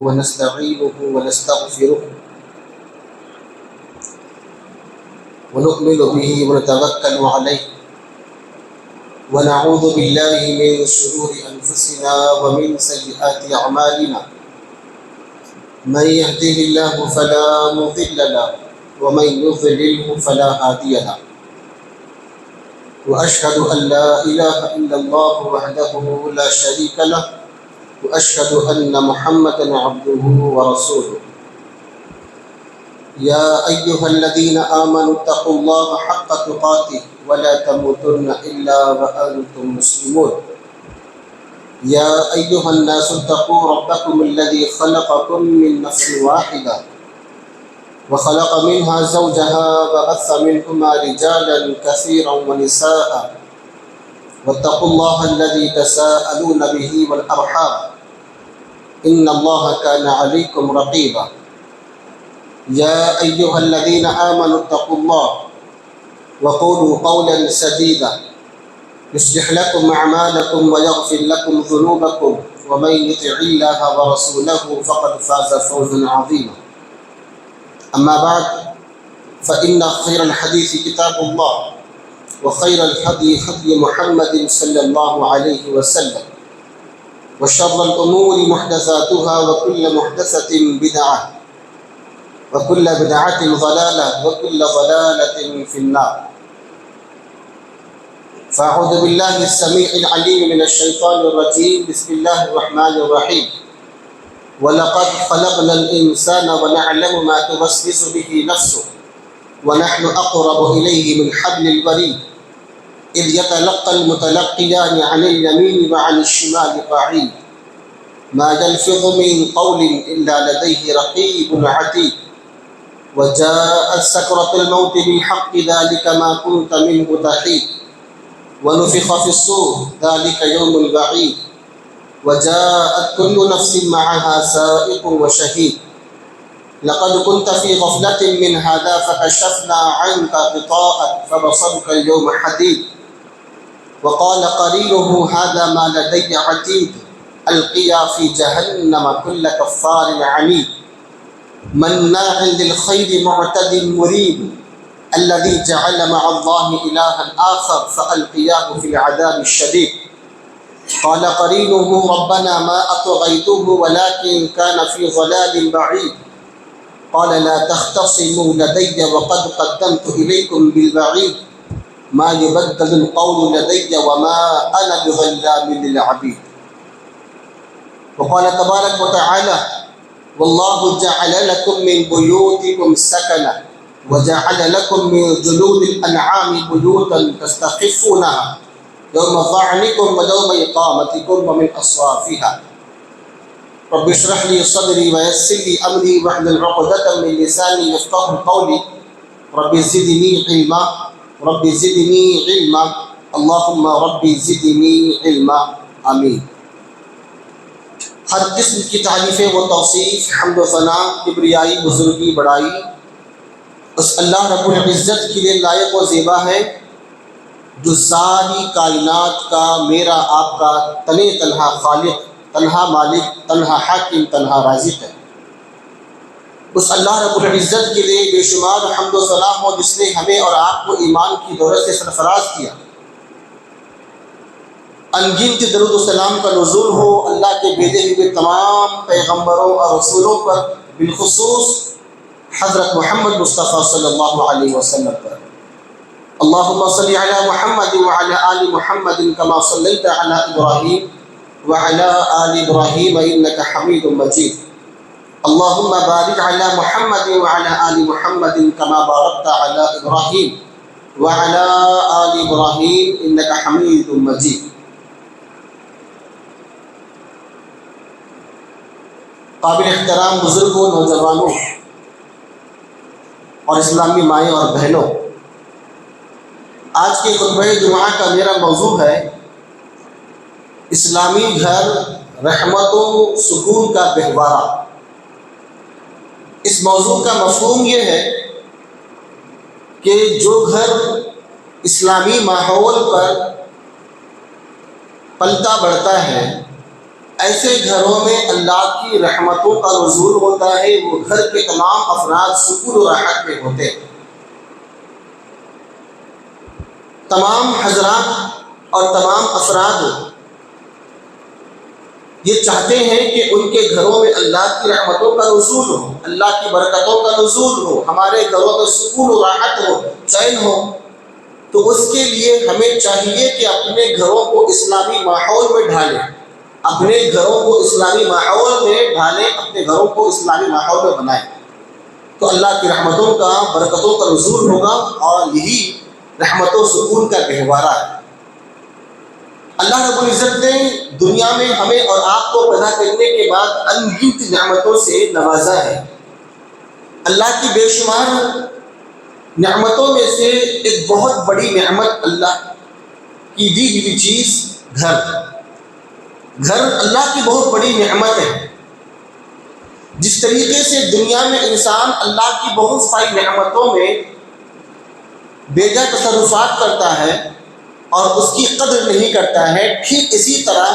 ونستعينه ونستغفره ونؤمن به ونتوكل عليه ونعوذ بالله من شرور أنفسنا ومن سيئات أعمالنا من يهده الله فلا مضل له ومن يضلله فلا هادي له وأشهد أن لا إله إلا الله وحده لا شريك له وأشهد أن محمدا عبده ورسوله يا أيها الذين آمنوا اتقوا الله حق تقاته ولا تموتن إلا وأنتم مسلمون يا أيها الناس اتقوا ربكم الذي خلقكم من نفس واحدة وخلق منها زوجها وبث منهما رجالا كثيرا ونساء واتقوا الله الذي تساءلون به والأرحام إن الله كان عليكم رقيبا يا أيها الذين آمنوا اتقوا الله وقولوا قولا سديدا يصلح لكم أعمالكم ويغفر لكم ذنوبكم ومن يطع الله ورسوله فقد فاز فوزا عظيما أما بعد فإن خير الحديث كتاب الله وخير الهدي هدي محمد صلى الله عليه وسلم وشر الأمور محدثاتها وكل محدثة بدعة وكل بدعة ضلالة وكل ضلالة في النار فأعوذ بالله السميع العليم من الشيطان الرجيم بسم الله الرحمن الرحيم ولقد خلقنا الإنسان ونعلم ما توسوس به نفسه ونحن أقرب إليه من حبل الوريد إذ يتلقى المتلقيان عن اليمين وعن الشمال قعيد ما يلفظ من قول إلا لديه رقيب عتيد وجاءت سكرة الموت بالحق ذلك ما كنت منه تحيد ونفخ في الصور ذلك يوم الوعيد وجاءت كل نفس معها سائق وشهيد لقد كنت في غفلة من هذا فكشفنا عنك غطاءك فبصرك اليوم حديد وقال قرينه هذا ما لدي عتيد ألقيا في جهنم كل كفار عنيد مناع للخير معتد مريب الذي جعل مع الله إلها آخر فألقياه في العذاب الشديد قال قرينه ربنا ما أطغيته ولكن كان في ضلال بعيد قال لا تختصموا لدي وقد قدمت إليكم بالبعيد ما يبدل القول لدي وما أنا بظلام للعبيد وقال تبارك وتعالى والله جعل لكم من بيوتكم سكنا وجعل لكم من جلود الأنعام بيوتا تستخفونها يوم ظعنكم ويوم إقامتكم ومن أصوافها رب اشرح لي صدري ويسر لي أمري واحلل عقدة من لساني يفقهوا قولي رب زدني علما رب زدني علما اللهم رب زدني علما آمین۔ ہر قسم کی تعریفیں و توصیف حمد و ثنا کبریائی بزرگی بڑائی اس اللہ رب العزت کے لیے لائق و زیبا ہے جو ساری کائنات کا میرا آپ کا تنے تنہا خالق تنہا مالک تنہا حاکم تنہا رازق ہے۔ اس اللہ رب العزت کے لیے بے شمار حمد و ثنا ہو جس نے ہمیں اور آپ کو ایمان کی دولت سے سرفراز کیا۔ انگنت درود و سلام کا نزول ہو اللہ کے بھیجے ہوئے تمام پیغمبروں اور رسولوں پر، بالخصوص حضرت محمد مصطفیٰ صلی اللہ علیہ وسلم پر۔ اللہم صلی علی محمد وعلی آل محمد کما صلیت علی ابراہیم وعلی آل ابراہیم انک حمید مجید۔ اللہم بارک علی محمد وعلی آل محمد کما بارکت علی ابراہیم وعلی آل ابراہیم انک حمید مجید۔ قابل احترام بزرگوں، نوجوانوں اور اسلامی مائیں اور بہنوں، آج کے خطبہ جمعہ کا میرا موضوع ہے اسلامی گھر رحمت و سکون کا گہوارہ۔ اس موضوع کا مفہوم یہ ہے کہ جو گھر اسلامی ماحول پر پلتا بڑھتا ہے، ایسے گھروں میں اللہ کی رحمتوں کا نزول ہوتا ہے، وہ گھر کے تمام افراد سکون و راحت میں ہوتے ہیں۔ تمام حضرات اور تمام افراد یہ چاہتے ہیں کہ ان کے گھروں میں اللہ کی رحمتوں کا نزول ہو، اللہ کی برکتوں کا نزول ہو، ہمارے گھروں میں سکون و راحت ہو، چین ہو۔ تو اس کے لیے ہمیں چاہیے کہ اپنے گھروں کو اسلامی ماحول میں ڈھالیں، اپنے گھروں کو اسلامی ماحول میں ڈھالیں، اپنے گھروں کو اسلامی ماحول میں بنائیں، تو اللہ کی رحمتوں کا، برکتوں کا نزول ہوگا، اور یہی رحمت و سکون کا گہوارہ ہے۔ اللہ رب العزت نے دنیا میں ہمیں اور آپ کو پیدا کرنے کے بعد ان گنت نعمتوں سے نوازا ہے۔ اللہ کی بے شمار نعمتوں میں سے ایک بہت بڑی نعمت اللہ کی دی ہوئی چیز گھر اللہ کی بہت بڑی نعمت ہے۔ جس طریقے سے دنیا میں انسان اللہ کی بہت ساری نعمتوں میں بے جا تصرفات کرتا ہے اور اس کی قدر نہیں کرتا ہے، ٹھیک اسی طرح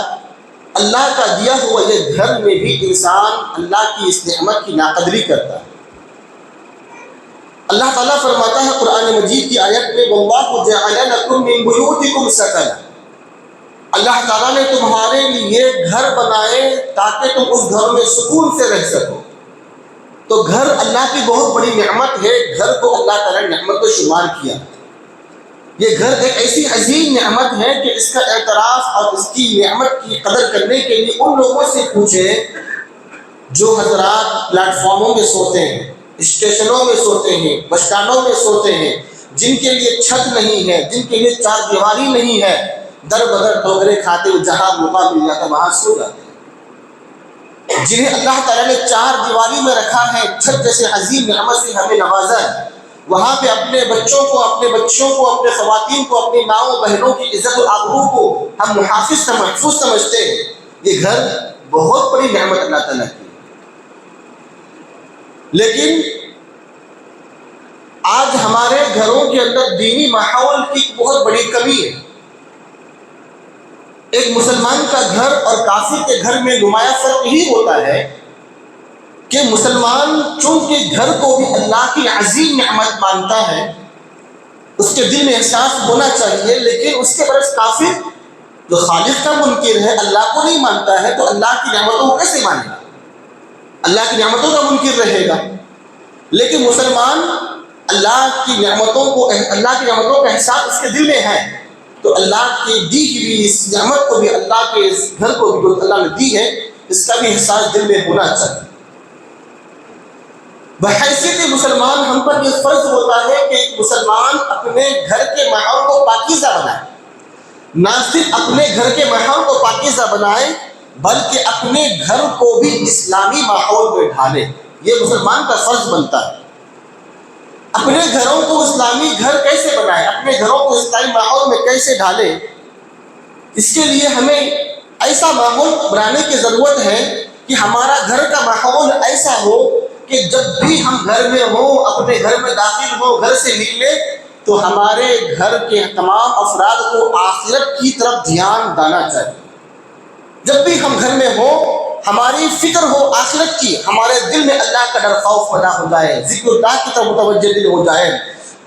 اللہ کا دیا ہوا یہ گھر میں بھی انسان اللہ کی اس نعمت کی ناقدری کرتا ہے۔ اللہ تعالیٰ فرماتا ہے قرآن مجید کی آیت میں وَاللَّهُ جَعَلَ لَكُم مِّن بُيُوتِكُمْ سَكَنًا، اللہ تعالیٰ نے تمہارے لیے گھر بنائے تاکہ تم اس گھر میں سکون سے رہ سکو۔ تو گھر اللہ کی بہت بڑی نعمت ہے، گھر کو اللہ تعالیٰ نے نعمت کو شمار کیا۔ یہ گھر ایک ایسی عظیم نعمت ہے کہ اس کا اعتراف اور اس کی نعمت کی قدر کرنے کے لیے ان لوگوں سے پوچھیں جو حضرات پلیٹ فارموں میں سوتے ہیں، اسٹیشنوں میں سوتے ہیں، بس اسٹینڈوں میں سوتے ہیں، جن کے لیے چھت نہیں ہے، جن کے لیے چار دیواری نہیں ہے، در بدر ٹھوکریں کھاتے ہوئے جہاں موقع مل جاتا وہاں سو جاتے ہیں۔ جنہیں اللہ تعالیٰ نے چار دیواری میں رکھا ہے، چھت جیسے عظیم نعمت سے ہمیں نوازا ہے، وہاں پہ اپنے بچوں کو، اپنے بچوں کو، اپنے خواتین کو، اپنی ماؤں بہنوں کی عزت و آبرو کو ہم محفوظ سمجھتے ہیں۔ یہ گھر بہت بڑی نعمت اللہ تعالیٰ کی۔ لیکن آج ہمارے گھروں کے اندر دینی ماحول کی بہت بڑی کمی ہے۔ ایک مسلمان کا گھر اور کافر کے گھر میں نمایاں فرق یہی ہوتا ہے کہ مسلمان چونکہ گھر کو بھی اللہ کی عظیم نعمت مانتا ہے، اس کے دل میں احساس ہونا چاہیے، لیکن اس کے برعکس کافر جو خالق کا منکر ہے، اللہ کو نہیں مانتا ہے، تو اللہ کی نعمتوں کو کیسے مانے گا؟ اللہ کی نعمتوں کا منکر رہے گا۔ لیکن مسلمان اللہ کی نعمتوں کا احساس اس کے دل میں ہے، تو اللہ کی دی ہوئی اس نعمت کو بھی، اللہ کے اس گھر کو بھی جو اللہ نے دی ہے، اس کا بھی احساس دل میں ہونا چاہیے۔ بحیثیت مسلمان ہم پر یہ فرض ہوتا ہے کہ ایک مسلمان اپنے گھر کے ماحول کو پاکیزہ بنائے، نہ صرف اپنے گھر کے ماحول کو پاکیزہ بنائے بلکہ اپنے گھر کو بھی اسلامی ماحول میں ڈھالے۔ یہ مسلمان کا فرض بنتا ہے۔ اپنے گھروں کو اسلامی گھر کیسے بنائے، اپنے گھروں کو اسلامی ماحول میں کیسے ڈھالے؟ اس کے لیے ہمیں ایسا ماحول بنانے کی ضرورت ہے کہ ہمارا گھر کا ماحول ایسا ہو کہ جب بھی ہم گھر میں ہوں، اپنے گھر میں داخل ہوں، گھر سے نکلے تو ہمارے گھر کے تمام افراد کو آخرت کی طرف دھیان دینا چاہیے۔ جب بھی ہم گھر میں ہوں، ہماری فکر ہو آخرت کی، ہمارے دل میں اللہ کا ڈر خوف پیدا ہو جائے، ذکر اللہ کی طرف متوجہ دل ہو جائے،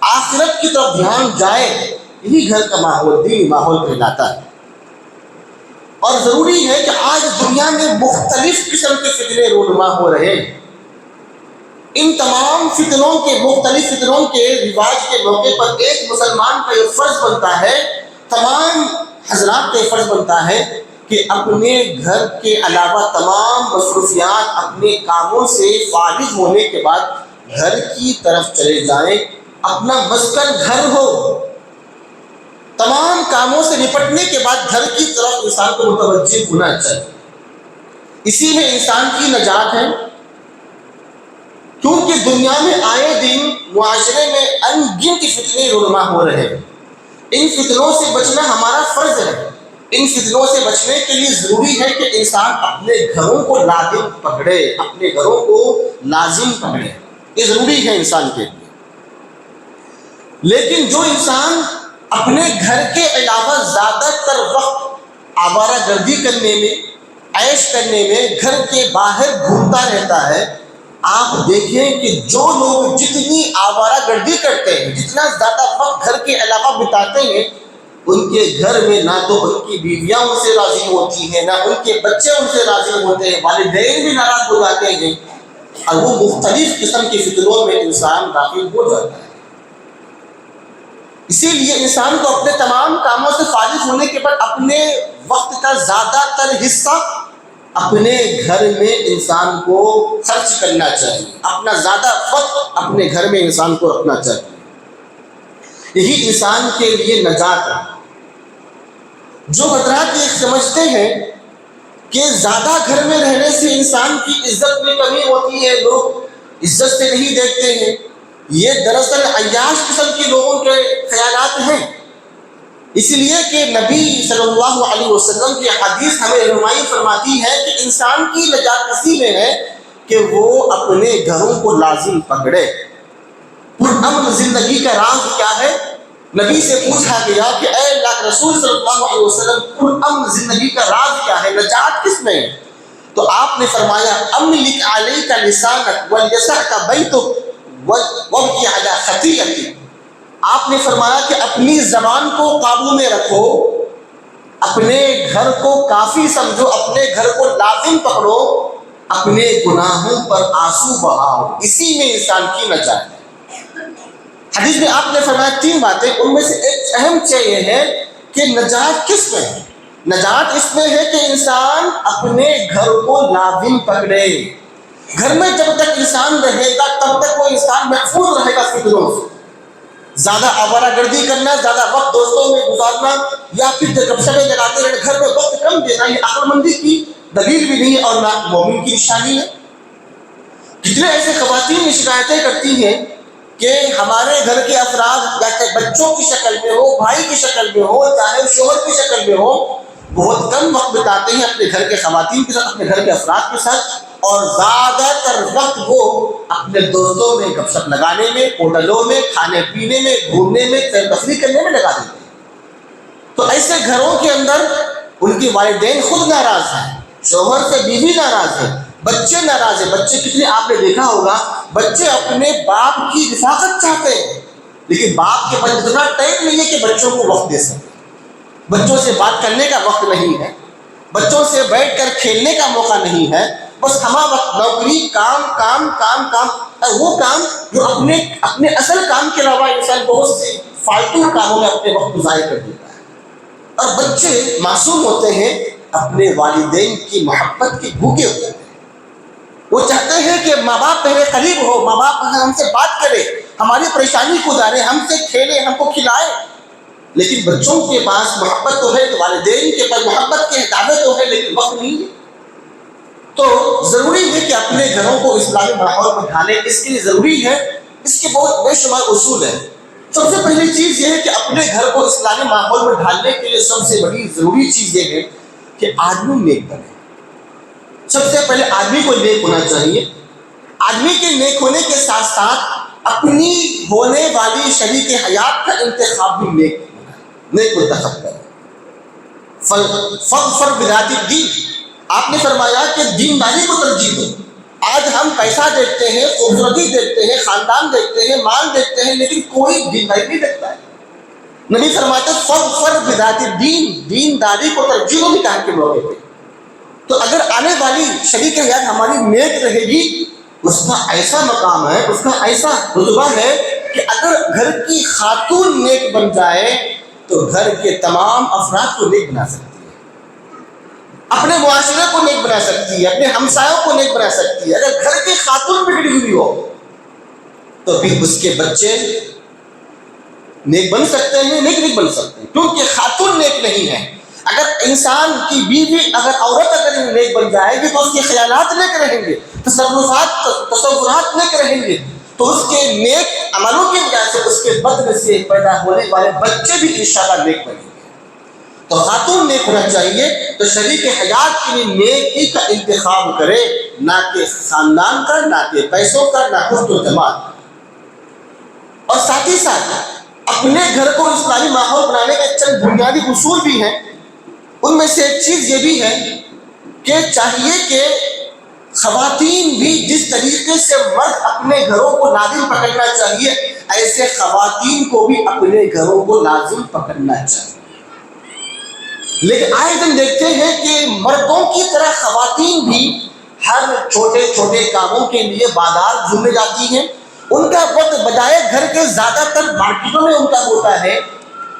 آخرت کی طرف دھیان جائے، یہی گھر کا ماحول دینی ماحول کہلاتا ہے۔ اور ضروری ہے کہ آج دنیا میں مختلف قسم کے فتنے رونما ہو رہے ہیں۔ ان تمام فتنوں کے، مختلف فتنوں کے رواج کے موقع پر ایک مسلمان کا یہ فرض بنتا ہے، تمام حضرات کا یہ فرض بنتا ہے کہ اپنے گھر کے علاوہ تمام مصروفیات، اپنے کاموں سے فارغ ہونے کے بعد گھر کی طرف چلے جائیں۔ اپنا مسکن گھر ہو، تمام کاموں سے نپٹنے کے بعد گھر کی طرف انسان کو متوجہ ہونا چاہیے۔ اسی میں انسان کی نجات ہے، کیونکہ دنیا میں آئے دن معاشرے میں ان گنت فتنے رونما ہو رہے ہیں۔ ان فتنوں سے بچنا ہمارا فرض ہے۔ ان فتنوں سے بچنے کے لیے ضروری ہے کہ انسان اپنے گھروں کو لازم پکڑے، اپنے گھروں کو لازم پکڑے، یہ ضروری ہے انسان کے لیے۔ لیکن جو انسان اپنے گھر کے علاوہ زیادہ تر وقت آوارہ گردی کرنے میں، عیش کرنے میں گھر کے باہر گھومتا رہتا ہے، آپ دیکھیں کہ جو لوگ جتنی آوارہ گردی کرتے ہیں، جتنا زیادہ وقت گھر کے علاوہ بتاتے ہیں، ان کے گھر میں نہ تو ان کی بیویاں ان سے راضی ہوتی ہیں، نہ ان کے بچے ان سے راضی ہوتے ہیں، والدین بھی ناراض ہو جاتے ہیں، اور وہ مختلف قسم کی فتنوں میں انسان داخل ہو جاتا ہے۔ اسی لیے انسان کو اپنے تمام کاموں سے فارغ ہونے کے بعد اپنے وقت کا زیادہ تر حصہ اپنے گھر میں انسان کو خرچ کرنا چاہیے، اپنا زیادہ وقت اپنے گھر میں انسان کو رکھنا چاہیے۔ یہی انسان کے لیے نجات ہے۔ جو حضرات یہ سمجھتے ہیں کہ زیادہ گھر میں رہنے سے انسان کی عزت میں کمی ہوتی ہے، لوگ عزت سے نہیں دیکھتے ہیں، یہ دراصل عیاش قسم کے لوگوں کے خیالات ہیں۔ اس لیے کہ نبی صلی اللہ علیہ وسلم کی حدیث ہمیں رہنمائی فرماتی ہے کہ انسان کی نجات اسی میں ہے کہ وہ اپنے گھروں کو لازم پکڑے۔ پرامن زندگی کا راز کیا ہے؟ نبی سے پوچھا گیا کہ اے اللہ کے رسول صلی اللہ علیہ وسلم، پرامن زندگی کا راز کیا ہے، نجات کس میں ہے؟ تو آپ نے فرمایا املک علیک لسانک ولیسعک بیتک وابکی علی خطیئتک۔ آپ نے فرمایا کہ اپنی زبان کو قابو میں رکھو، اپنے گھر کو کافی سمجھو، اپنے گھر کو لازم پکڑو، اپنے گناہوں پر آنسو بہاؤ، اسی میں انسان کی نجات ہے۔ حدیث میں آپ نے فرمایا 3 باتیں، ان میں سے ایک اہم چیز یہ ہے کہ نجات کس میں ہے؟ نجات اس میں ہے کہ انسان اپنے گھر کو لازم پکڑے۔ گھر میں جب تک انسان رہے گا تب تک وہ انسان محفوظ رہے گا فتنوں سے۔ زیادہ آوارہ گردی کرنا، زیادہ وقت دوستوں میں گزارنا، یا پھر گپ شپیں لگاتے رہنا، گھر میں وقت کم دینا، یہ عقل مندی کی دلیل بھی نہیں ہے اور نہ مومن کی نشانی ہے۔ کتنے ایسے خواتین یہ شکایتیں کرتی ہیں کہ ہمارے گھر کے افراد، یا بچوں کی شکل میں ہو، بھائی کی شکل میں ہو، چاہے شوہر کی شکل میں ہو، بہت کم وقت بتاتے ہیں اپنے گھر کے خواتین کے ساتھ، اپنے گھر کے افراد کے ساتھ، اور زیادہ تر وقت وہ اپنے دوستوں میں گپ شپ لگانے میں، ہوٹلوں میں، کھانے پینے میں، گھومنے میں، تفریح کرنے میں لگا دیتے ہیں۔ تو ایسے گھروں کے اندر ان کے والدین خود ناراض ہیں، شوہر سے بیوی ناراض ہے، بچے ناراض ہیں۔ بچے کتنے آپ نے دیکھا ہوگا، بچے اپنے باپ کی رفاقت چاہتے ہیں، لیکن باپ کے پاس اتنا ٹائم نہیں ہے کہ بچوں کو وقت دے سکے۔ بچوں سے بات کرنے کا وقت نہیں ہے، بچوں سے بیٹھ کر کھیلنے کا موقع نہیں ہے، بس ہمہ وقت نوکری، کام کام کام کام، اور وہ کام جو اپنے اصل کام کے علاوہ انسان بہت سے فالتو کاموں میں اپنے وقت ضائع کر دیتا ہے۔ اور بچے معصوم ہوتے ہیں، اپنے والدین کی محبت کے بھوکے ہوتے ہیں۔ وہ چاہتے ہیں کہ ماں باپ میرے قریب ہو، ماں باپ ہم سے بات کرے، ہماری پریشانی کو جانے، ہم سے کھیلے، ہم کو کھلائے۔ لیکن بچوں کے پاس محبت تو ہے، والدین کے پاس محبت کے دعوے تو ہے، لیکن وقت نہیں ہے۔ تو ضروری ہے کہ اپنے گھروں کو اسلامی ماحول میں ڈھالیں۔ اس کے لیے ضروری ہے، اس کے بہت بے شمار اصول ہیں۔ سب سے پہلی چیز یہ ہے کہ اپنے گھر کو اسلامی ماحول میں ڈھالنے کے لیے سب سے بڑی ضروری چیز یہ ہے کہ آدمی نیک بنے۔ سب سے پہلے آدمی کو نیک ہونا چاہیے۔ آدمی کے نیک ہونے کے ساتھ ساتھ اپنی ہونے والی شریک حیات کا انتخاب بھی نیک منتخب کرے۔ فاظفر بذات الدین، آپ نے فرمایا کہ دینداری کو ترجیح دو۔ آج ہم پیسہ دیکھتے ہیں، خوبصورتی دیکھتے ہیں، خاندان دیکھتے ہیں، مال دیکھتے ہیں، لیکن کوئی دینداری نہیں دیکھتا ہے۔ نبی فرماتے فاظفر بذات الدین، دینداری کو ترجیح دو نکاح کے موقع پہ۔ تو اگر آنے والی شریک حیات ہماری نیک رہے گی، اس کا ایسا مقام ہے، اس کا ایسا رتبہ ہے کہ اگر گھر کی خاتون نیک بن جائے تو گھر کے تمام افراد کو نیک بنا سکتی ہے، اپنے معاشرے کو نیک بنا سکتی ہے، اپنے ہمسایوں کو نیک بنا سکتی ہے۔ اگر گھر کی خاتون بگڑی ہوئی ہو تو پھر اس کے بچے نیک بن سکتے ہیں، نیک نہیں بن سکتے، کیونکہ خاتون نیک نہیں ہے۔ اگر انسان کی بیوی، اگر عورت اگر نیک بن جائے گی تو اس کے خیالات نیک رہیں گے، تصورات نیک رہیں گے، تو اس کے نیک عملوں کی وجہ سے اس کے بدن سے پیدا ہونے والے بچے بھی انشاءاللہ نیک بنیں گے۔ تو خاتون نیک ہونا چاہیے، تو شریک حیات کے لیے نیکی کا انتخاب کرے، نہ کہ خاندان کا، نہ کہ پیسوں کا، نہ حسن و جمال کا۔ اور ساتھ ہی ساتھ اپنے گھر کو اسلامی ماحول بنانے کے چند بنیادی اصول بھی ہیں۔ ان میں سے ایک چیز یہ بھی ہے کہ چاہیے کہ خواتین بھی جس طریقے سے مرد اپنے گھروں کو لازم پکڑنا چاہیے، ایسے خواتین کو بھی اپنے گھروں کو لازم پکڑنا چاہیے۔ لیکن آئے دن دیکھتے ہیں کہ مردوں کی طرح خواتین بھی ہر چھوٹے چھوٹے کاموں کے لیے بازار گھومنے جاتی ہیں۔ ان کا وقت بجائے گھر کے زیادہ تر مارکیٹوں میں ان کا ہوتا ہے۔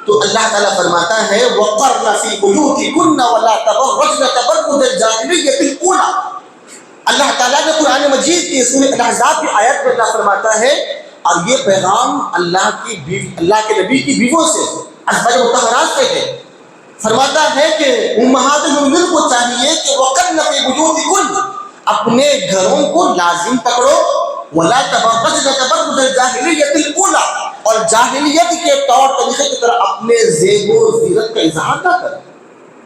تو اللہ تعالیٰ فرماتا ہے وَقَرْنَ فِي بُيُوتِكُنَّ وَلَا تَبَرَّجْنَ تَبَرُّجَ الْجَاهِلِيَّةِ الْأُولَىٰ۔ اللہ تعالیٰ نے قرآن مجید کی سورہ الاحزاب کی آیت میں اللہ فرماتا ہے، اور یہ پیغام اللہ کے نبی کی بیویوں سے، ازواج مطہرات سے ہے، فرماتا ہے کہ امہات المؤمنین کو چاہیے کہ وَقَرْنَ فِي بُيُوتِكُنَّ، اپنے گھروں کو لازم پکڑو، وَلَا تَبَرَّجْنَ تَبَرُّجَ الْجَاهِلِيَّةِ الْأُولَىٰ، اور جاہلیت کے طور طریقے کی طرح اپنے زیب و زینت کا اظہار نہ کریں۔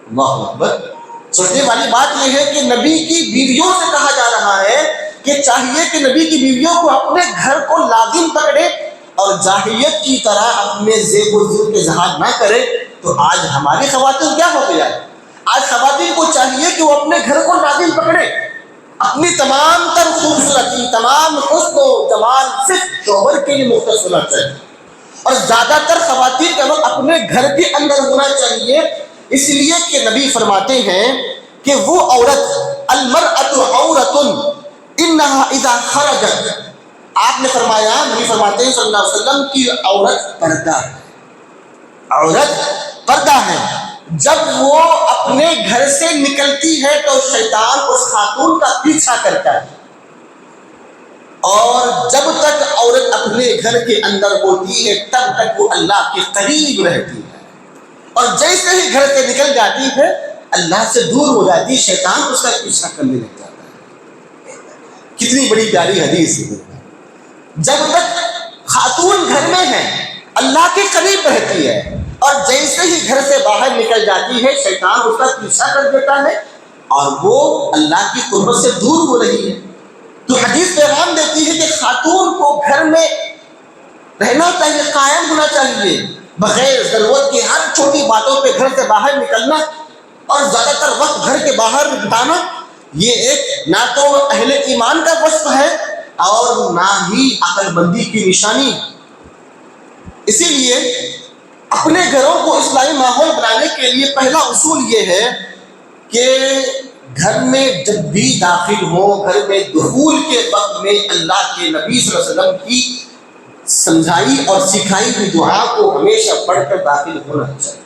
اللہ اکبر۔ سوچنے والی بات یہ ہے کہ نبی کی بیویوں سے کہا جا رہا ہے کہ چاہیے کہ نبی کی بیویوں کو اپنے گھر کو لازم پکڑے اور جاہلیت کی طرح اپنے زیب و زینت کا اظہار نہ کرے۔ تو آج ہماری خواتین کیا ہو گیا ہے؟ آج خواتین کو چاہیے کہ وہ اپنے گھر کو لازم پکڑے، اپنی تمام تر خوبصورتی، تمام حسن و جمال صرف شوہر کے لیے مختص ہونا چاہیے، اور زیادہ تر خواتین کا وقت اپنے گھر کے اندر ہونا چاہیے، اس لیے کہ نبی فرماتے ہیں کہ وہ عورت المرأۃ عورۃ انہا اذا خرجت، آپ نے فرمایا، نبی فرماتے ہیں صلی اللہ علیہ وسلم کی عورت پردہ ہے، عورت پردہ ہے۔ جب وہ اپنے گھر سے نکلتی ہے تو شیطان اس خاتون کا پیچھا کرتا ہے، اور جب تک عورت اپنے گھر کے اندر ہوتی ہے تب تک وہ اللہ کے قریب رہتی ہے، اور جیسے ہی گھر سے نکل جاتی ہے اللہ سے دور ہو جاتی ہے، شیطان اس کا پیچھا کرنے لگ جاتا ہے۔ کتنی بڑی پیاری حدیث ہے۔ جب تک خاتون گھر میں ہے اللہ کے قریب رہتی ہے، اور جیسے ہی گھر سے باہر نکل جاتی ہے شیطان اس کا پیچھا کر دیتا ہے اور وہ اللہ کی قربت سے دور ہو رہی ہے۔ تو حدیث پیغام دیتی ہے کہ خاتون کو گھر میں رہنا چاہیے، قائم ہونا چاہیے، بغیر ضرورت کی ہر چھوٹی باتوں پہ گھر سے باہر نکلنا اور زیادہ تر وقت گھر کے باہر بتانا، یہ ایک نہ تو اہل ایمان کا وصف ہے اور نہ ہی عقل مندی کی نشانی۔ اسی لیے اپنے گھروں کو اسلامی ماحول بنانے کے لیے پہلا اصول یہ ہے کہ گھر میں جب بھی داخل ہو، گھر میں دخول کے وقت میں اللہ کے نبی صلی اللہ علیہ وسلم کی سمجھائی اور سکھائی ہوئی دعا کو ہمیشہ پڑھ کر داخل ہونا چاہیے۔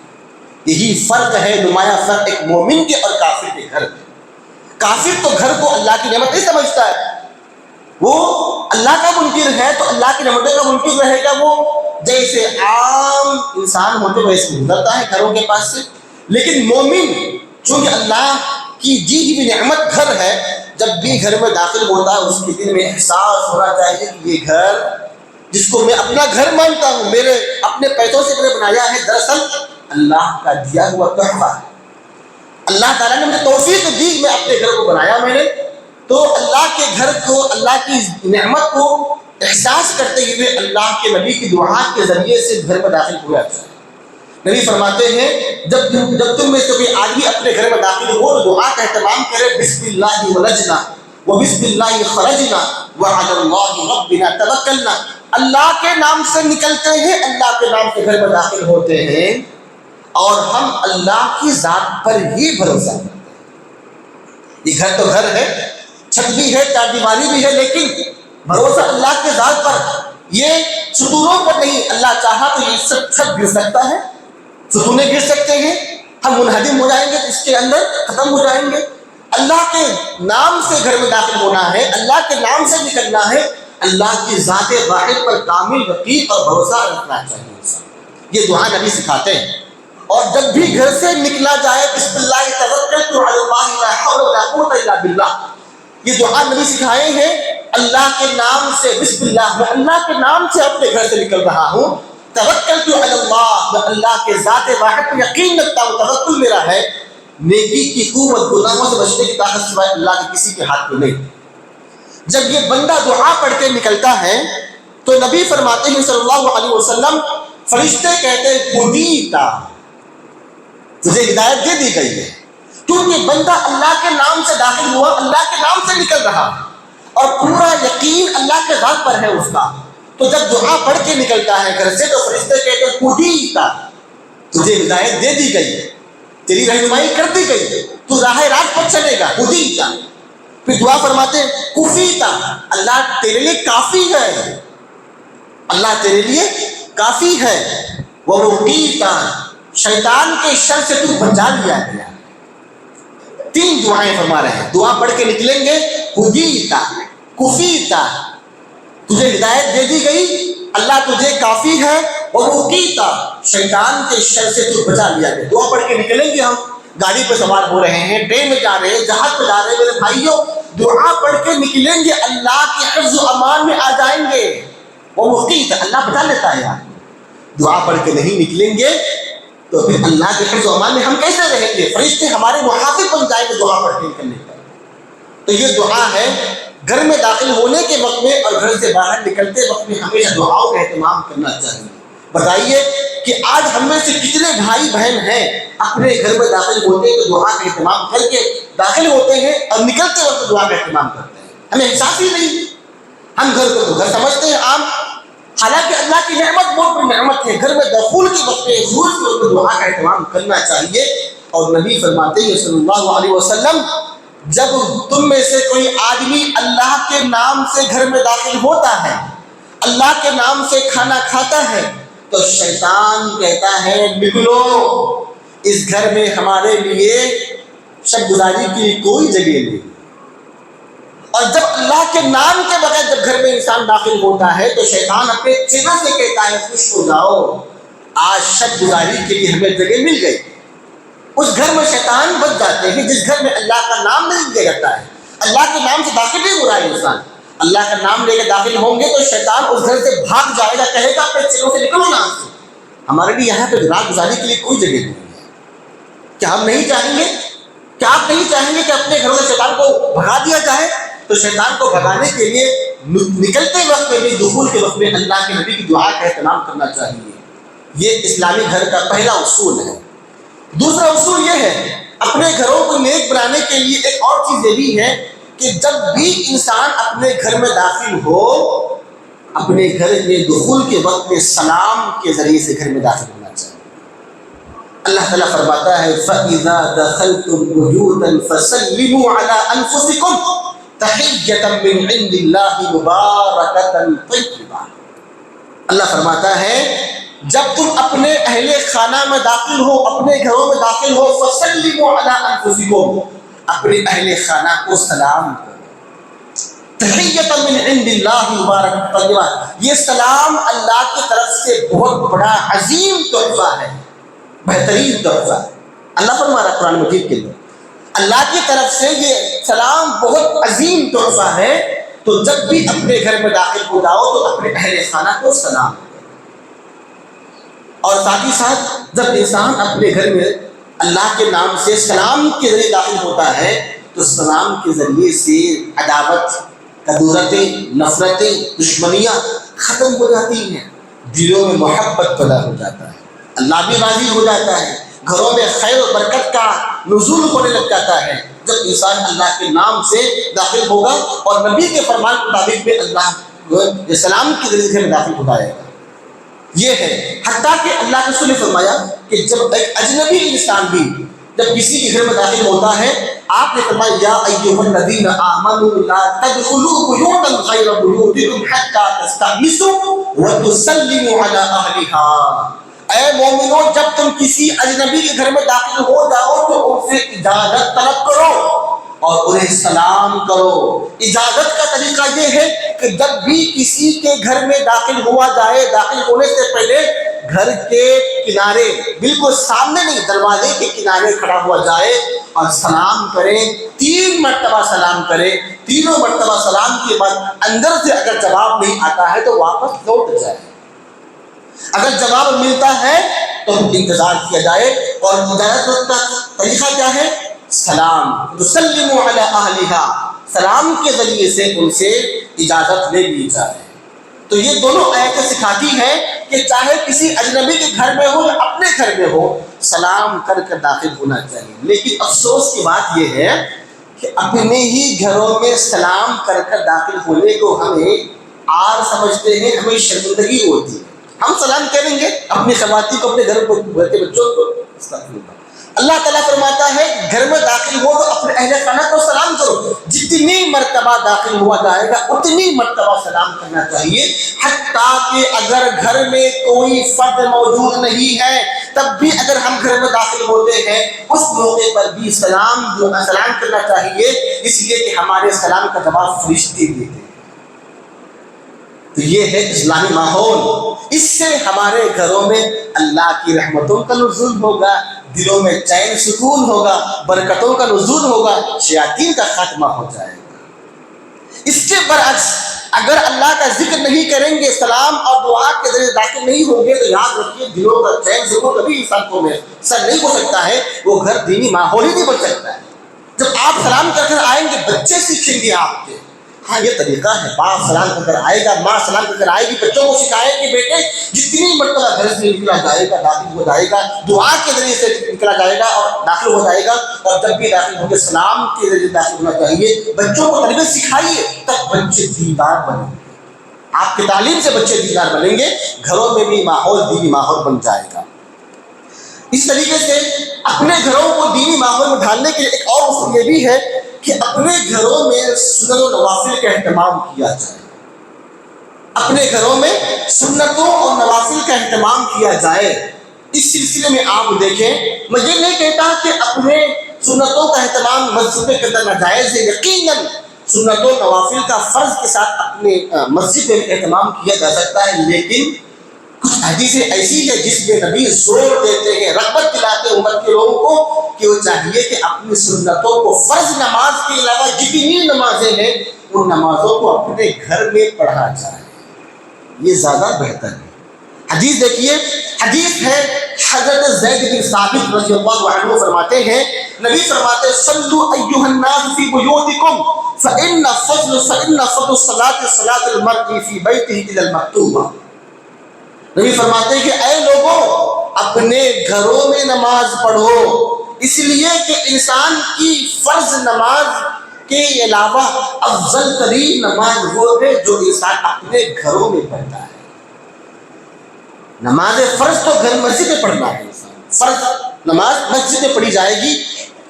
یہی فرق ہے، نمایاں فرق ایک مومن کے اور کافر کے گھر میں۔ کافر تو گھر کو اللہ کی نعمت نہیں سمجھتا ہے، وہ اللہ کا منکر ہے تو اللہ کی نعمتوں کا منکر رہے گا، وہ جیسے عام انسان ہوتے ویسے گزرتا ہے گھروں کے پاس سے۔ لیکن مومن چونکہ اللہ کی دی ہوئی نعمت گھر ہے، جب بھی گھر میں داخل ہوتا ہے اس کے دل میں احساس ہونا چاہیے کہ یہ گھر جس کو میں اپنا گھر مانتا ہوں، میرے اپنے پیسوں سے میں نے بنایا ہے، دراصل اللہ کا دیا ہوا تحفہ ہے۔ اللہ تعالیٰ نے مجھے توفیق دی، میں اپنے گھر کو بنایا میں نے، تو اللہ کے گھر کو، اللہ کی نعمت کو احساس کرتے ہوئے اللہ کے نبی کی دعا کے ذریعے سے گھر میں داخل ہوا جائے۔ نبی فرماتے ہیں جب تم میں سے کوئی آدمی اپنے گھر میں داخل ہو تو دعا کا اہتمام کرے، بسم اللہ ولجنا وبسم اللہ خرجنا وعلی اللہ ربنا توکلنا، اللہ کے نام سے نکلتے ہیں، اللہ کے نام سے گھر میں داخل ہوتے ہیں، اور ہم اللہ کی ذات پر ہی بھروسہ کرتے ہیں۔ یہ گھر تو گھر ہے، چھت بھی ہے، چار دیواری بھی ہے، لیکن بھروسہ اللہ کے ذات پر، یہ ستونوں پر نہیں۔ اللہ چاہا تو یہ سب چھت گر سکتا ہے، ستونے گر سکتے ہیں، ہم منہدم ہو جائیں گے، اس کے اندر ختم ہو جائیں گے۔ اللہ کے نام سے گھر میں داخل ہونا ہے، اللہ کے نام سے نکلنا ہے، اللہ کی ذات واحد پر کامل یقین اور بھروسہ رکھنا چاہیے۔ یہ دعا نبی سکھاتے ہیں۔ اور جب بھی گھر سے نکلا جائے بسم اللہ توکلت علی اللہ لا حول ولا قوت الا باللہ، یہ دعا نبی سکھائے ہیں۔ اللہ کے نام سے، بسم اللہ، میں اللہ کے نام سے اپنے گھر سے نکل رہا ہوں، توکلت علی اللہ، میں اللہ کے ذات واحد پر یقین رکھتا ہوں، توکل میرا ہے، نیکی کی قوت، گناہوں سے بچنے کی طاقت سوائے اللہ کے کسی کے ہاتھ میں نہیں۔ جب یہ بندہ دعا پڑھ کے نکلتا ہے تو نبی فرماتے ہیں صلی اللہ علیہ وسلم، فرشتے کہتے ہیں خدیتا، تجھے ہدایت دے دی گئی ہے، کیونکہ بندہ اللہ کے نام سے داخل ہوا، اللہ کے نام سے نکل رہا اور پورا یقین اللہ کے ذات پر ہے اس کا، تو جب دعا پڑھ کے نکلتا ہے گھر سے تو فرشتے کہتے ہیں قُضِیتَ، تجھے ہدایت دے دی گئی، تیری رہنمائی کر دی گئی، تو راہ راست پر چلے گا، قُضِیتَ۔ پھر دعا فرماتے ہیں کُفِیتَ، اللہ تیرے لیے کافی ہے، اللہ تیرے لیے کافی ہے، وَوُقِیتَ، شیطان کے شر سے تو بچا لیا گیا۔ تین دعائیں فرما رہے ہیں، دعا پڑھ کے نکلیں گے قُضِیتَ، کُفِیتَ، تجھے ہدایت دے دی گئی، اللہ تجھے کافی ہے، وَوُقِیتَ، شیطان کے شر سے تو بچا لیا گیا۔ دعا پڑھ کے نکلیں گے، ہم گاڑی پہ سوار ہو رہے ہیں، ٹرین میں جا رہے ہیں، جہاز پہ جا رہے ہیں، میرے بھائیوں دعا پڑھ کے نکلیں گے اللہ کے حفظ و امان میں آ جائیں گے۔ وَوُقِیتَ، اللہ بچا لیتا ہے یار۔ دعا پڑھ کے نہیں نکلیں گے تو پھر اللہ کے حفظ و امان میں ہم کیسے رہیں گے؟ فرشتے ہمارے محافظ بن جائیں گے دعا پڑھ کے نکلنے پر۔ تو یہ دعا ہے گھر میں داخل ہونے کے وقت میں اور گھر سے باہر نکلتے وقت میں ہمیشہ دعاؤں کا اہتمام کرنا چاہیے۔ بتائیے کہ آج ہم میں سے کتنے بھائی بہن ہیں اپنے گھر میں داخل ہوتے ہیں تو دعا کا اہتمام کر کے داخل ہوتے ہیں اور نکلتے وقت دعا کا اہتمام کرتے ہیں، ہمیں احساس ہی نہیں۔ ہم گھر کو تو گھر سمجھتے ہیں عام، حالانکہ اللہ کی نعمت بہت بڑی نعمت ہے۔ گھر میں دخول کے وقت میں خروج کے وقت دعا کا اہتمام کرنا چاہیے۔ اور نبی فرماتے ہیں صلی اللہ علیہ وسلم، جب تم میں سے کوئی آدمی اللہ کے نام سے گھر میں داخل ہوتا ہے، اللہ کے نام سے کھانا کھاتا ہے، تو شیطان کہتا ہے نکلو، اس گھر میں ہمارے لیے شب گزاری کی کوئی جگہ نہیں۔ اور جب اللہ کے نام کے بغیر جب گھر میں انسان داخل ہوتا ہے تو شیطان اپنے چہرے سے کہتا ہے خوش ہو جاؤ، آج شب گزاری کے لیے ہمیں جگہ مل گئی۔ اس گھر میں شیطان بچ جاتے ہیں جس گھر میں اللہ کا نام نہیں لیا جاتا ہے، اللہ کے نام سے داخل نہیں ہو رہا ہے انسان، اللہ کا نام لے کے داخل ہوں گے تو شیطان اس گھر سے بھاگ جائے گا، کہے گا اپنے چہروں سے نکلو یہاں سے، ہمارے لیے یہاں پہ رات گزاری کے لیے کوئی جگہ نہیں ہے۔ کیا ہم نہیں چاہیں گے، کیا آپ نہیں چاہیں گے کہ اپنے گھروں سے شیطان کو بھگا دیا جائے؟ تو شیطان کو بھگانے کے لیے نکلتے وقت میں بھی دخول کے وقت میں اللہ کے نبی کی دعا کا اہتمام کرنا چاہیے۔ یہ اسلامی گھر کا پہلا اصول ہے۔ دوسرا اصول یہ ہے اپنے گھروں کو نیک بنانے کے لیے ایک اور چیز یہ بھی ہے کہ جب بھی انسان اپنے گھر میں داخل ہو، اپنے گھر میں دخول کے وقت میں سلام کے ذریعے سے گھر میں داخل ہونا چاہیے۔ اللہ تعالیٰ فرماتا ہے فَإِذَا دَخَلْتُمْ بُيُوتًا فَسَلِّمُوا عَلَىٰ أَنفُسِكُمْ تَحِيَّةً مِّنْ عِندِ اللَّهِ مُبَارَكَةً طَيِّبَةً۔ اللہ فرماتا ہے جب تم اپنے اہل خانہ میں داخل ہو، اپنے گھروں میں داخل ہو، فَسَلِّمُوا عَلَىٰ أَنفُسِكُمْ، اپنے اہل خانہ کو سلام کرو۔ تحیۃ من عند اللہ مبارک طیبہ، یہ سلام اللہ کی طرف سے بہت بڑا عظیم تحفہ ہے، بہترین تحفہ ہے۔ اللہ فرما رہا ہے قرآن مجید کے اندر اللہ کی طرف سے یہ سلام بہت عظیم تحفہ ہے، تو جب بھی اپنے گھر میں داخل ہو جاؤ تو اپنے اہل خانہ کو سلام کرو۔ اور ساتھ ہی ساتھ جب انسان اپنے گھر میں اللہ کے نام سے سلام کے ذریعے داخل ہوتا ہے تو سلام کے ذریعے سے عداوت، کدورتیں، نفرتیں، دشمنیاں ختم ہو جاتی ہیں، دلوں میں محبت پیدا ہو جاتا ہے، اللہ بھی راضی ہو جاتا ہے، گھروں میں خیر و برکت کا نزول ہونے لگ جاتا ہے جب انسان اللہ کے نام سے داخل ہوگا اور نبی کے فرمان کے مطابق میں اللہ سلام کے ذریعے سے داخل ہو جائے گا۔ یہ ہے حتیٰ کہ اللہ کے رسول نے فرمایا کہ جب ایک اجنبی انسان بھی جب کسی کے گھر میں داخل ہوتا ہے، آپ نے فرمایا یا ایھا الذین آمنوا لا تدخلوا بیوتا غیر بیوتکم حتی تستأنسوا وتسلموا علی اہلھا۔ اے مومنو، جب تم کسی اجنبی کے گھر میں داخل ہو جاؤ تو ان سے اجازت طلب کرو اور انہیں سلام کرو۔ اجازت کا طریقہ یہ ہے کہ جب بھی کسی کے گھر میں داخل ہوا جائے، داخل ہونے سے پہلے گھر کے کنارے، بالکل سامنے نہیں، دروازے کے کنارے کھڑا ہوا جائے اور سلام کرے، 3 مرتبہ سلام کرے، تینوں مرتبہ سلام کے بعد اندر سے اگر جواب نہیں آتا ہے تو واپس لوٹ جائے، اگر جواب ملتا ہے تو انتظار کیا جائے۔ اور اجازت کا طریقہ کیا ہے؟ سلام، تسلموا علی اہلھا، سلام کے ذریعے سے ان سے اجازت لے لی جائے۔ تو یہ دونوں آیتیں سکھاتی ہیں کہ چاہے کسی اجنبی کے گھر میں ہو یا اپنے گھر میں ہو، سلام کر کر داخل ہونا چاہیے. لیکن افسوس کی بات یہ ہے کہ اپنے ہی گھروں میں سلام کر کر داخل ہونے کو ہمیں عار سمجھتے ہیں, ہمیں شرمندگی ہوتی ہے. ہم سلام کریں گے اپنی خواتین کو, اپنے گھر کے بچوں کو. اللہ تعالیٰ فرماتا ہے گھر میں داخل ہو تو اپنے اہل خانہ کو سلام کرو. جتنی مرتبہ داخل ہوا جائے گا اتنی مرتبہ سلام کرنا چاہیے, حتیٰ کہ اگر گھر میں کوئی فرد موجود نہیں ہے تب بھی اگر ہم گھر میں داخل ہوتے ہیں اس موقع پر بھی سلام کرنا چاہیے, اس لیے کہ ہمارے سلام کا جواب فرشتے دیتے ہیں. تو یہ ہے اسلامی ماحول. اس سے ہمارے گھروں میں اللہ کی رحمتوں کا نزول ہوگا, دلوں میں چین سکون ہوگا, برکتوں کا نزول ہوگا, شیاطین کا خاتمہ ہو جائے گا. اس کے برعکس اگر اللہ کا ذکر نہیں کریں گے, سلام اور دعا کے ذریعے داخل نہیں ہوں گے, تو یاد رکھیے دلوں کا چین سکون کبھی انسان کو سر نہیں ہو سکتا ہے, وہ گھر دینی ماحول ہی نہیں بن سکتا ہے. جب آپ سلام کر کر آئیں گے بچے سیکھیں گے آپ کے, ہاں یہ طریقہ ہے. باپ سلام کر کر آئے گا, ماں سلام کر کر آئے گی, بچوں کو سکھائے کہ بیٹے جتنی مرتبہ گھر سے نکلا جائے گا داخل ہو جائے گا, دعا کے ذریعے سے نکلا جائے گا اور داخل ہو جائے گا, اور جب بھی داخل ہوں گے سلام کے ذریعے داخل ہونا چاہیے. بچوں کو تربیت سکھائیے تب بچے دیندار بنیں گے. آپ کی تعلیم سے بچے دیندار بنیں گے, گھروں میں بھی ماحول دینی ماحول بن جائے گا. اس طریقے سے اپنے گھروں کو دینی ماحول میں ڈھالنے کے لیے ایک اور اصول یہ بھی ہے کہ اپنے گھروں میں سنت و نوافل کا اہتمام کیا جائے. اپنے گھروں میں سنتوں اور نوافل کا اہتمام کیا جائے. اس سلسلے میں آپ دیکھیں, میں یہ نہیں کہتا کہ اپنے سنتوں کا اہتمام مسجد کے اندر ناجائز ہے. یقیناً سنتوں نوافل کا فرض کے ساتھ اپنے مسجد میں اہتمام کیا جا سکتا ہے, لیکن کچھ حدیثیں ایسی ہے جس میں نبی زور دیتے ہیں, رغبت دلاتے ہیں امت کے لوگوں کو کہ وہ چاہیے کہ اپنی سنتوں کو فرض نماز کے علاوہ جتنی نمازیں ہیں ان نمازوں کو اپنے گھر میں پڑھا جائے. یہ زیادہ بہتر ہے. حدیث دیکھیے, حدیث ہے حضرت زید بن ثابت رضی اللہ عنہ فرماتے ہیں, نبی فرماتے صلو ایھا الناس فی بیوتکم فإن فضل صلاة المرء فی بیتہ الی المکتوبہ. نبی فرماتے ہیں کہ اے لوگوں اپنے گھروں میں نماز پڑھو, اس لیے کہ انسان کی فرض نماز کے علاوہ افضل ترین نماز وہ ہے جو انسان اپنے گھروں میں پڑھتا ہے. نماز فرض تو گھر مسجد میں پڑھنا ہے. فرض نماز مسجد میں پڑھی جائے گی.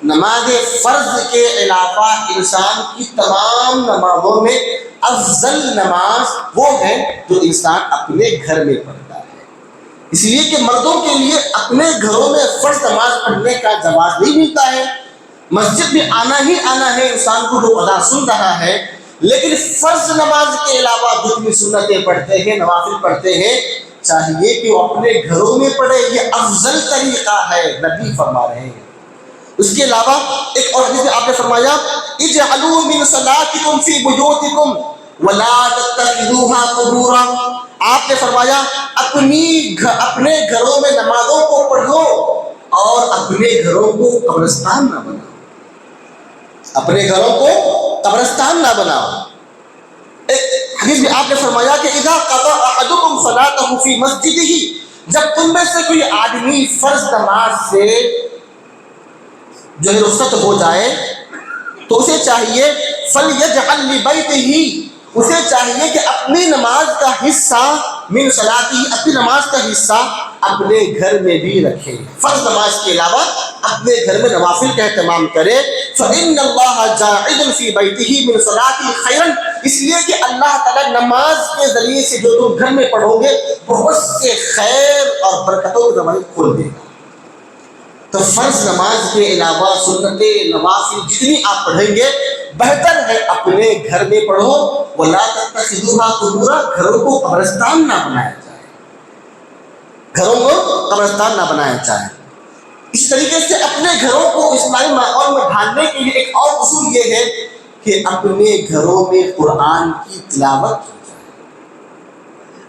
نماز فرض کے علاوہ انسان کی تمام نمازوں میں افضل نماز وہ ہے جو انسان اپنے گھر میں پڑھتا ہے. اس لیے کہ مردوں کے لیے اپنے گھروں میں فرض نماز پڑھنے کا جواز نہیں ملتا ہے. مسجد میں آنا ہی آنا ہے انسان کو جو اذان سن رہا ہے, لیکن فرض نماز کے علاوہ جتنی سنتیں پڑھتے ہیں, نوافل پڑھتے ہیں, چاہیے کہ وہ اپنے گھروں میں پڑھے. یہ افضل طریقہ ہے, نبی فرما رہے ہیں. اس کے علاوہ ایک اور حدیث میں آپ نے فرمایا اجعلوا من صلاتکم فی بیوتکم ولا تتخذوها قبورا. آپ نے فرمایا اپنے گھروں میں نمازوں کو پڑھو اور اپنے گھروں کو قبرستان نہ بناؤ. اپنے گھروں کو قبرستان نہ بناؤ. ایک حدیث میں آپ نے فرمایا کہ اذا قضى احدکم صلاته فی مسجدہ, جب تم میں سے کوئی آدمی فرض نماز سے جو ہے رخصت ہو جائے تو اسے چاہیے فلیجعل لبیتہ, اسے چاہیے کہ اپنی نماز کا حصہ من صلاتی, اپنی نماز کا حصہ اپنے گھر میں بھی رکھے. فرض نماز کے علاوہ اپنے گھر میں نوافل کا اہتمام کرے. فإن اللہ جاعل فی بیتہ من صلاتی خیرا, اس لیے کہ اللہ تعالی نماز کے ذریعے سے جو تم گھر میں پڑھو گے بہت سے خیر اور برکتوں کے دروازے کھول دے گا. تو فرض نماز کے علاوہ سنت نوافل جتنی آپ پڑھیں گے بہتر ہے اپنے گھر میں پڑھو. ولا تتخذوها قبورا, گھروں کو قبرستان نہ بنایا جائے, گھروں کو قبرستان نہ بنایا جائے. اس طریقے سے اپنے گھروں کو اسلامی ماحول میں ڈھالنے کے لیے ایک اور اصول یہ ہے کہ اپنے گھروں میں قرآن کی تلاوت کی جائے.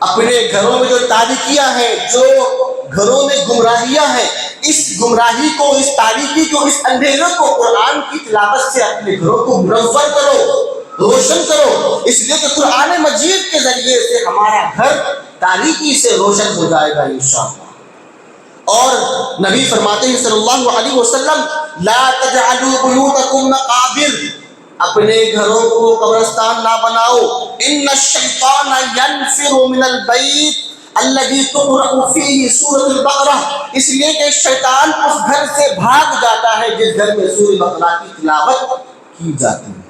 اپنے گھروں میں جو تاریکیاں ہیں, جو گھروں میں گمراہیاں ہیں, اس گمراہی کو, اس تاریکی کو, اس اندھیرے کو قرآن کی تلاوت سے اپنے گھروں کو منور کرو, روشن کرو. اس لیے کہ قرآن مجید کے ذریعے سے ہمارا گھر تاریکی سے روشن ہو جائے گا انشاءاللہ. اور نبی فرماتے ہیں صلی اللہ علیہ وسلم لا تجعلوا بیوتکم مقابر، اپنے گھروں کو قبرستان نہ بناؤ. ان الشیطان ینفر من البیت الذی تقرأ فیہ سورۃ البقرہ، اس لیے کہ شیطان اس گھر سے بھاگ جاتا ہے جس گھر میں سورۃ بقرہ کی تلاوت کی جاتی ہے.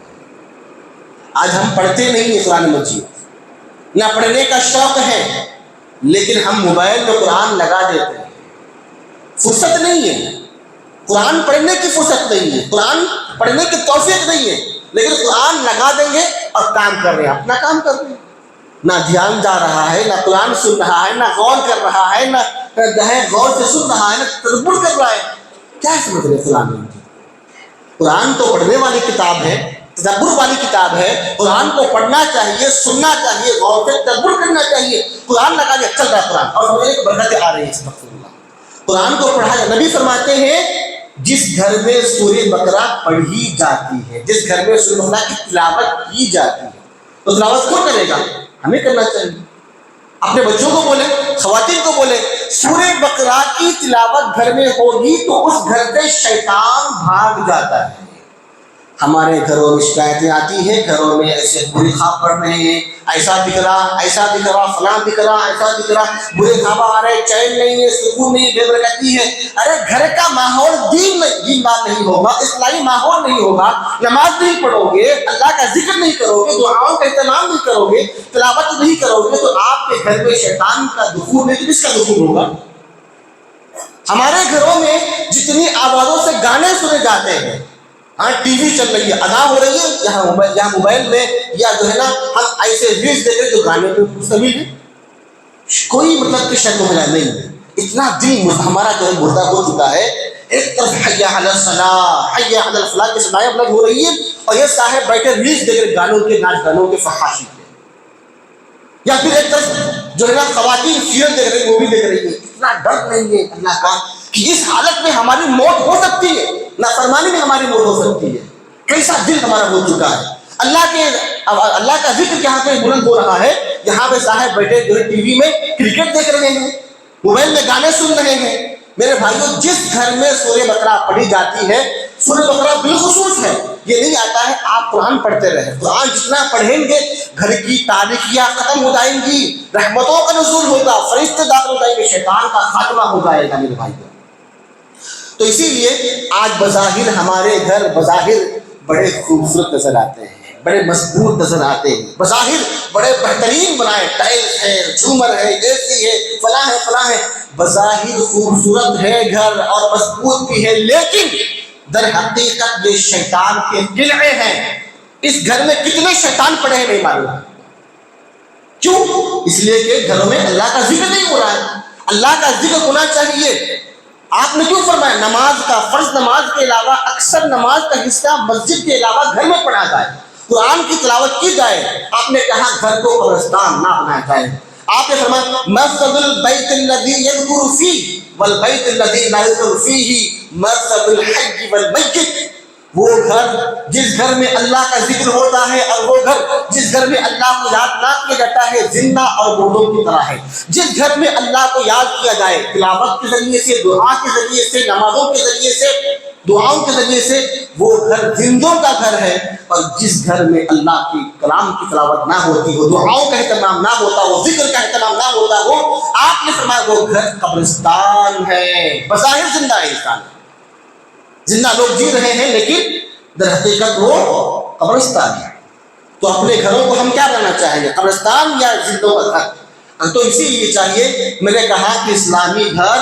آج ہم پڑھتے نہیں ہیں قرآن مجید، نہ پڑھنے کا شوق ہے، لیکن ہم موبائل میں قرآن لگا دیتے ہیں. فرصت نہیں ہے، قرآن پڑھنے کی فرصت نہیں ہے، قرآن پڑھنے کی توفیق نہیں ہے، لیکن قرآن لگا دیں گے اور کام کر رہے ہیں، اپنا کام کر رہے ہیں. نہ دھیان جا رہا ہے، نہ قرآن سن رہا ہے، نہ غور کر رہا ہے، نہ غور سے سن رہا ہے، نہ تدبر کر رہا ہے. کیا سمجھ رہے قرآن میں؟ قرآن تو پڑھنے والی کتاب ہے، تدبر والی کتاب ہے. قرآن کو پڑھنا چاہیے، سننا چاہیے، غور سے تدبر کرنا چاہیے. قرآن لگا دیا چل رہا ہے قرآن، اور سمجھے کہ برکتیں آ رہی ہیں. استغفر اللہ. قرآن کو پڑھا. نبی فرماتے ہیں جس گھر میں سورۃ بقرہ پڑھی جاتی ہے، جس گھر میں سورۃ بقرہ کی تلاوت کی جاتی ہے، تو تلاوت کون کرے گا؟ ہمیں کرنا چاہیے. اپنے بچوں کو بولے، خواتین کو بولے سورۃ بقرہ کی تلاوت گھر میں ہوگی تو اس گھر سے شیطان بھاگ جاتا ہے. ہمارے گھروں میں شکایتیں آتی ہیں، گھروں میں ایسے برے خواب پڑ رہے ہیں، ایسا دکھ رہا، ایسا دکھ رہا، فلاں دکھ رہا، ایسا دکھ رہا، برے خواب آ رہے، چین نہیں ہے، سکون نہیں، بے برکتی ہے. ارے گھر کا ماحول دین دار نہیں ہوگا، اسلامی ماحول نہیں ہوگا، نماز نہیں پڑھو گے، اللہ کا ذکر نہیں کرو گے، دعاؤں کا اہتمام نہیں کرو گے، تلاوت نہیں کرو گے، تو آپ کے گھر میں شیطان کا دخول نہیں تو کس کا دخول ہوگا؟ ہمارے گھروں میں جتنی آوازوں سے گانے سنے جاتے ہیں، ہاں ٹی وی چل رہی ہے، ادا ہو رہی ہے، یہاں موبائل میں یا جو ہے نا ہم ایسے ریلز دیکھ رہے جو گانے پہ مشتمل ہے، کوئی مطلب کہ شک ہو نہیں ہے. اتنا دل ہمارا جو ہے مردہ ہو چکا ہے. ایک طرف حی علی الصلاۃ، حی علی الفلاح کی صدائیں بلند ہو رہی ہے، اور یہ صاحب بیٹھے ریلز دیکھ رہے گانوں کے، ناچ گانوں کے، فحاشی کے. یا پھر ایک طرف جو ہے نا خواتین سیریل دیکھ رہی، مووی دیکھ رہی ہے. اتنا ڈر نہیں ہے اللہ کا کہ اس حالت میں ہماری موت ہو سکتی ہے، نافرمانی میں ہماری موت ہو سکتی ہے. کیسا دل ہمارا ہو چکا ہے. اللہ کا ذکر یہاں پہ بلند ہو رہا ہے، یہاں پہ صاحب بیٹھے جو ہے ٹی وی میں کرکٹ دیکھ رہے ہیں، موبائل میں گانے سن رہے ہیں. میرے بھائیوں، جس گھر میں سورۃ بقرہ پڑھی جاتی ہے، سورۃ بقرہ بالخصوص ہے، یہ نہیں آتا ہے آپ قرآن پڑھتے رہے. قرآن جتنا پڑھیں گے گھر کی تاریکیاں ختم ہو جائیں گی، رحمتوں کا نزول ہوگا، فرشتے داخل ہو جائیں گے، شیطان کا خاتمہ ہو جائے گا. میرے بھائیوں، تو اسی لیے آج بظاہر ہمارے گھر بظاہر بڑے خوبصورت نظر آتے ہیں، بڑے مضبوط نظر آتے ہیں، بظاہر بڑے بہترین بنائے، ٹائلس ہے، جھومر ہے، اے سی ہے، فلاں ہے، فلاں ہے. بظاہر خوبصورت ہے گھر اور مضبوط بھی ہے، لیکن در حقیقت یہ شیطان کے قلعے ہیں. اس گھر میں کتنے شیطان پڑے ہیں نہیں معلوم. کیوں؟ اس لیے کہ گھروں میں اللہ کا ذکر نہیں ہو رہا ہے. اللہ کا ذکر ہونا چاہیے. آپ نے کیوں فرمایا نماز کا، فرض نماز کے علاوہ اکثر نماز کا حصہ مسجد کے علاوہ گھر میں پڑھا جائے، قرآن کی تلاوت کی جائے. آپ نے کہا گھر کو قبرستان نہ بنایا جائے. آپ نے فرمایا مثل البیت الذی یذکر فیہ والبیت الذی لا یذکر فیہ مثل الحی والمیت. وہ گھر جس گھر میں اللہ کا ذکر ہوتا ہے اور وہ گھر جس گھر میں اللہ کو یاد نہ کیا جاتا ہے زندہ اور مردوں کی طرح ہے. جس گھر میں اللہ کو یاد کیا جائے تلاوت کے ذریعے سے، دعا کے ذریعے سے، نمازوں کے ذریعے سے، دعاؤں کے ذریعے سے، وہ گھر زندوں کا گھر ہے. اور جس گھر میں اللہ کی کلام کی تلاوت نہ ہوتی ہو، دعاؤں کا اہتمام نہ ہوتا ہو، ذکر کا اہتمام نہ ہوتا ہو، آپ نے فرمایا وہ گھر قبرستان ہے. بظاہر زندہ ہے، انسان زندہ لوگ جی رہے ہیں، لیکن در حقیقت وہ قبرستان ہے. تو اپنے گھروں کو ہم کیا بنانا چاہیں گے، قبرستان یا زندوں کا گھر؟ تو اسی لیے چاہیے، میں نے کہا کہ اسلامی گھر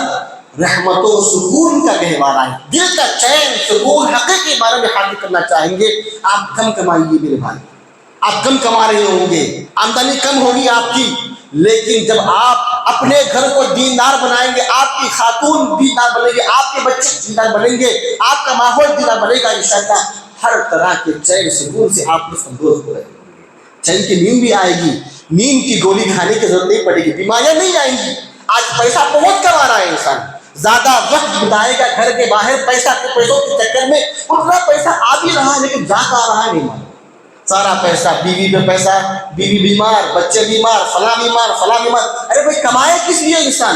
رحمت و سکون کا گہوارہ ہے. دل کا چین، سکون، حقیقی بارے میں حاصل کرنا چاہیں گے. آپ کم کمائیے میرے بھائی، آپ کم کما رہے ہوں گے، آمدنی کم ہوگی آپ کی، لیکن جب آپ اپنے گھر کو دیندار بنائیں گے، آپ کی خاتون دیندار بنے گی، آپ کے بچے دیندار بنیں گے، آپ کا ماحول دیندار بنے گا، انشاءاللہ ہر طرح کے چین سکون سے آپ لطف اندوز ہو رہے ہیں. چین کی نیند بھی آئے گی، نیند کی گولی کھانے کی ضرورت نہیں پڑے گی، بیماریاں نہیں آئیں گی. آج پیسہ بہت کما رہا ہے انسان، زیادہ وقت بتائے گا گھر کے باہر، پیسوں کے چکر میں اتنا پیسہ آ بھی رہا ہے لیکن جا کہاں رہا ہے نہیں معلوم. سارا پیسہ بیوی پہ پیسہ، بیوی بیمار، بچے بیمار، فلاں بیمار، فلاں بیمار. ارے بھائی کمائے کس لیے انسان؟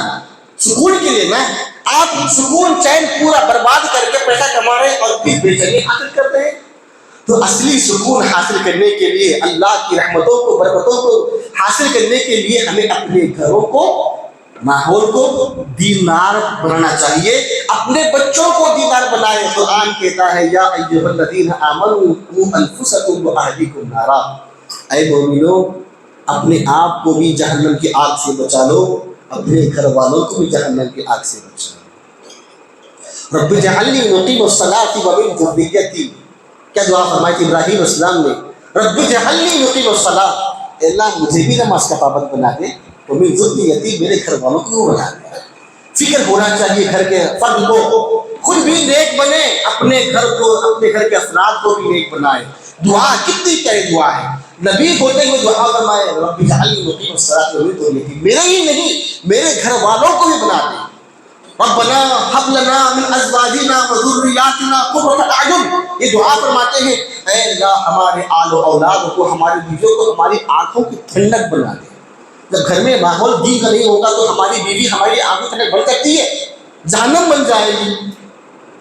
سکون کے لیے نا. آپ سکون چین پورا برباد کر کے پیسہ کما رہے ہیں اور پھر بے چینی حاصل کرتے ہیں. تو اصلی سکون حاصل کرنے کے لیے، اللہ کی رحمتوں کو برکتوں کو حاصل کرنے کے لیے ہمیں اپنے گھروں کو، ماحول کو دیندار بنانا چاہیے، اپنے بچوں کو دیندار بنائے. قرآن کہتا ہے یا ایھا الذین آمنوا قوا انفسکم واہلیکم نارا، اے مومنو اپنے آپ کو بھی جہنم کی آگ سے بچا لو، اپنے گھر والوں کو بھی جہنم کی آگ سے بچا لو. رب اجعلنی مقیم الصلاۃ ومن ذریتی، کیا دعا فرمائی تھی ابراہیم علیہ السلام نے؟ رب اجعلنی مقیم الصلاۃ، اللہ مجھے بھی نماز کا پابند بنا دے، ومن ذریتی میرے گھر والوں کو بنا دے. فکر ہونا چاہیے گھر کے فرد کو، خود بھی نیک بنے، اپنے گھر کو، اپنے گھر کے افراد کو بھی نیک بنائے. دعا کتنی پیاری دعا ہے، نبی ہوتے ہوئے دعا فرمائے رب اجعلنی مقیم الصلاۃ ومن ذریتی، میرے ہی نہیں میرے گھر والوں کو بھی بنا دے. ربنا هب لنا من ازواجنا وذرياتنا قرۃ اعین، یہ دعا فرماتے ہیں اے اللہ ہمارے آل و اولاد کو، ہماری بیویوں کو ہماری آنکھوں کی ٹھنڈک بنا دے. جب گھر میں ماحول دین کا نہیں ہوگا تو ہماری بیوی ہماری آنکھوں کی ٹھنڈک بن سکتی ہے، جہنم بن جائے گی.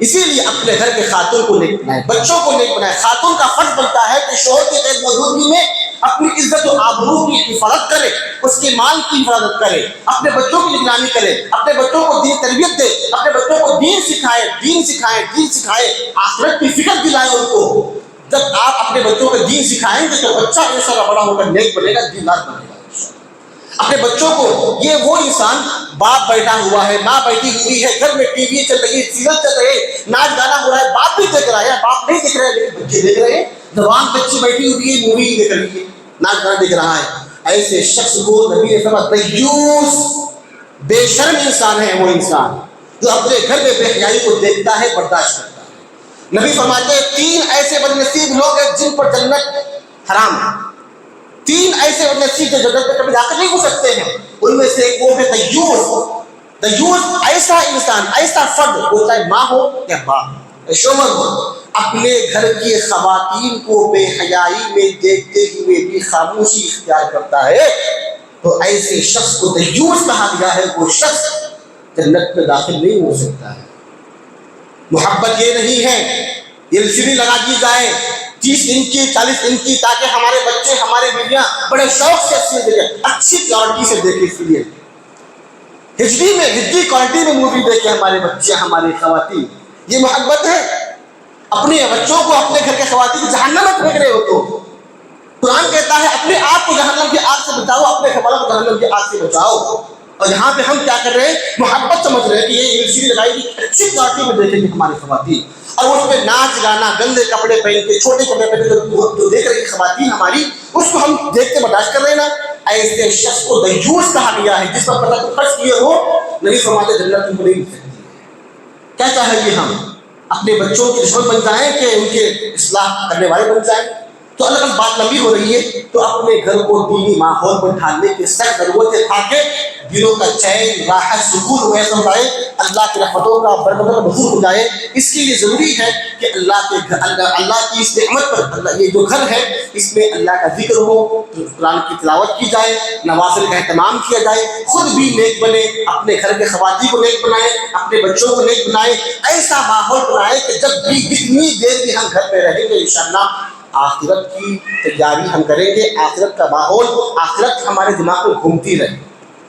اسی لیے اپنے گھر کے خاتون کو نیک بنائے، بچوں کو نیک بنائے. خاتون کا فرض بنتا ہے کہ شوہر کی غیر موجودگی میں اپنی عزت و آبرو کی حفاظت کرے، اس کے مال کی حفاظت کرے، اپنے بچوں کی نگرانی کرے، اپنے بچوں کو دین تربیت دے، اپنے بچوں کو دین سکھائے، دین سکھائے، دین سکھائے، آخرت کی فکر دلائے ان کو. جب آپ اپنے بچوں کو دین سکھائیں گے تو بچہ انشاءاللہ بڑا ہو کر نیک بنے گا، دیندار بنے گا. اپنے بچوں کو، یہ وہ انسان باپ بیٹھا ہوا ہے، ماں بیٹھی ہوئی ہے، گھر میں ٹی وی چل رہی ہے، سیریل چل رہے ہیں، ناچ گانا ہو رہا ہے، باپ بھی دیکھ رہا ہے، باپ نہیں دیکھ رہے لیکن بچے دیکھ رہے ہیں. جوان بچی بیٹھی ہوئی ہے، مووی دیکھ رہی ہے، ناچ گانا دیکھ رہا ہے. ایسے شخص کو نبی نے فرمایا دیوس، بے شرم انسان ہے وہ انسان جو اپنے گھر میں بے حیائی کو دیکھتا ہے، برداشت کرتا ہے. نبی فرماتے ہیں 3 ایسے بدنصیب لوگ ہیں جن پر جنت حرام ہے. 3 ایسے بدنصیب جو جنت میں کبھی داخل نہیں ہو سکتے ہیں. ان میں سے ایک وہ ہے دیوس. دیوس ایسا انسان، ایسا فرد، وہ چاہے ماں ہو یا باپ، شوہر ہو، اپنے گھر کی خواتین کو بے حیائی میں دیکھتے ہوئے بھی خاموشی اختیار کرتا ہے، تو ایسے شخص کو دیوس کہا گیا ہے. وہ شخص جنت میں داخل نہیں ہو سکتا ہے. محبت یہ نہیں ہے LCD لگا دی جائے 30 انچ کی 40 انچ کی، تاکہ ہمارے بچے ہمارے بیویاں بڑے شوق سے اس میں دیکھیں، اچھی کوالٹی سے دیکھیں. اس لیے HD کوالٹی میں مووی دیکھیں ہمارے بچے ہماری خواتین. یہ محبت ہے؟ اپنے بچوں کو اپنے گھر کے خواتین جہنم میں پھینک رہے ہو. تو قرآن کہتا ہے اپنے آپ کو جہنم کی آگ سے بچاؤ، اپنے گھر والوں کو جہنم کی آگ سے بچاؤ. اور یہاں پہ ہم کیا کر رہے ہیں؟ محبت سمجھ رہے ہیں کہ یہ LCD لگائی گی اچھی کوالٹی میں دیکھیں گے ہماری خواتین، اور اس پہ ناچ گانا، گندے کپڑے پہن کے، چھوٹے کپڑے پہن کے جو دیکھ رہی خواتین ہماری، اس کو ہم دیکھ کے برداشت کر رہے ہیں نا. ایسے شخص کو دیوس کہا گیا ہے جس پر پتہ تو خرچ کیے ہو، نہیں فرماتے جنت تم کو نہیں مل سکتی. کیا چاہیں گے ہم؟ اپنے بچوں کے دشمن بن جائیں کہ ان کے اصلاح کرنے والے بن جائیں؟ تو اللہ کا بات لمبی ہو رہی ہے. تو اپنے گھر کو دینی ماحول پر ڈھالنے کے سخت ضرورت تھا کہ دلوں کا چین، راحت، سکون محسوس ہو جائے، اللہ کی رحمتوں کا برکتوں کا نزول ہو جائے. اس کے لیے ضروری ہے کہ اللہ کے گھر، اللہ کی اس نعمت پر، اللہ یہ جو گھر ہے اس میں اللہ کا ذکر ہو، قرآن کی تلاوت کی جائے، نوافل کا اہتمام کیا جائے، خود بھی نیک بنے، اپنے گھر کے خواتین کو نیک بنائے، اپنے بچوں کو نیک بنائے. ایسا ماحول بنائے کہ جب بھی کتنی دیر بھی ہم گھر میں رہیں گے انشاءاللہ آخرت کی تیاری ہم کریں گے، آخرت کا ماحول، آخرت ہمارے دماغ میں گھومتی رہے.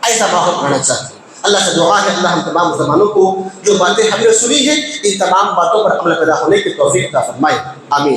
ایسا ماحول بنانا چاہتے ہیں. اللہ سے دعا ہے اللہ ہم تمام مسلمانوں کو جو باتیں ہم نے سنی ہیں ان تمام باتوں پر عمل پیدا ہونے کی توفیق عطا فرمائے. آمین.